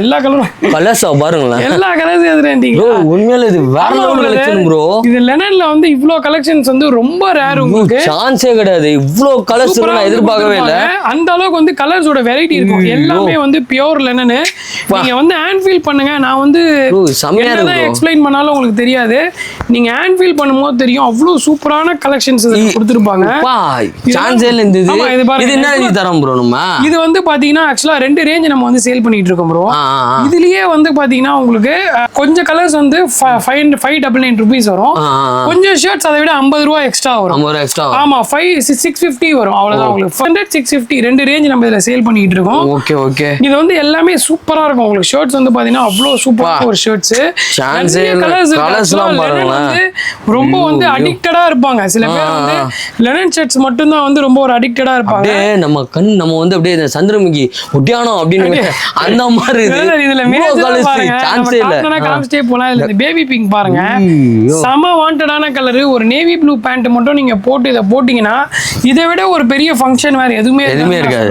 எல்லா கலரும் கலர்ஸ் பாருங்களேன், எல்லா கலர்ஸும் எதிரேன்ட்டீங்களா? உண்மையில இது வேற லெவல் கலெக்ஷன் ப்ரோ. இது லெனன்ல வந்து இவ்ளோ கலெக்ஷன்ஸ் வந்து ரொம்ப ரேர் உங்களுக்கு. சான்ஸே கிடையாது, இவ்ளோ கலர்ஸ் நான் எதிர்பார்க்கவே இல்ல. அந்த அளவுக்கு வந்து கலர்ஸோட வெரைட்டி இருக்கும். எல்லாமே வந்து பியூர் லெனன். நீங்க வந்து ஹேண்ட் ஃபீல் பண்ணுங்க. நான் வந்து என்னதான் எக்ஸ்பிளைன் பண்ணாலும் உங்களுக்கு தெரியாது. நீங்க ஹேண்ட் ஃபீல் பண்ணும்போது தெரியும். அவ்ளோ சூப்பரான கலெக்ஷன்ஸ் கொடுத்திருப்பாங்க. சான்ஸே இல்ல. இது என்ன ரேஞ்ச் தரோம் ப்ரோ நம்ம? இது வந்து பாத்தீங்கன்னா ஆக்சுவலா 2 ரேஞ்ச் நம்ம வந்து சேல் பண்ணிட்டு இருக்கோம் ப்ரோ. இதுலயே வந்து பாத்தீங்கன்னா உங்களுக்கு கொஞ்சம் கலர்ஸ் வந்து 599 rupees வரும். கொஞ்சம் ஷர்ட்ஸ் அதை விட 50 ரூபாய் எக்ஸ்ட்ரா வரும். ஆமா 650 வரும். அவ்வளவுதான் உங்களுக்கு 650 2 ரேஞ்ச் நம்ம இதுல சேல் பண்ணிட்டு இருக்கோம். Okay okay. இது வந்து எல்லாமே சூப்பரா இருக்கும். உங்களுக்கு ஷர்ட்ஸ் வந்து பாத்தீங்கன்னா அவ்வளவு சூப்பரான ஒரு ஷர்ட்ஸ். கலர்ஸ்லாம் பாருங்களேன். ரொம்ப வந்து அடிக்டடா இருப்பாங்க. சில பேர் வந்து லெனன் ஷர்ட்ஸ் மட்டும் தான் வந்து ரொம்ப ஒரு அடிக்டடா இருப்பாங்க. நம்ம வந்து அப்படியே சந்திரமுகி ஒட்டியானம் அப்படின்னு அந்த மாதிரி இதுல காமிச்சிட்டே போலாம். இதுல பேபி பிங்க் பாருங்க, செம வாண்டடான கலர். ஒரு நேவி ப்ளூ பேண்ட் மட்டும் நீங்க போட்டு இதை போட்டீங்கன்னா இதை விட ஒரு பெரிய ஃபங்க்ஷன் வேற எதுவுமே இருக்காது.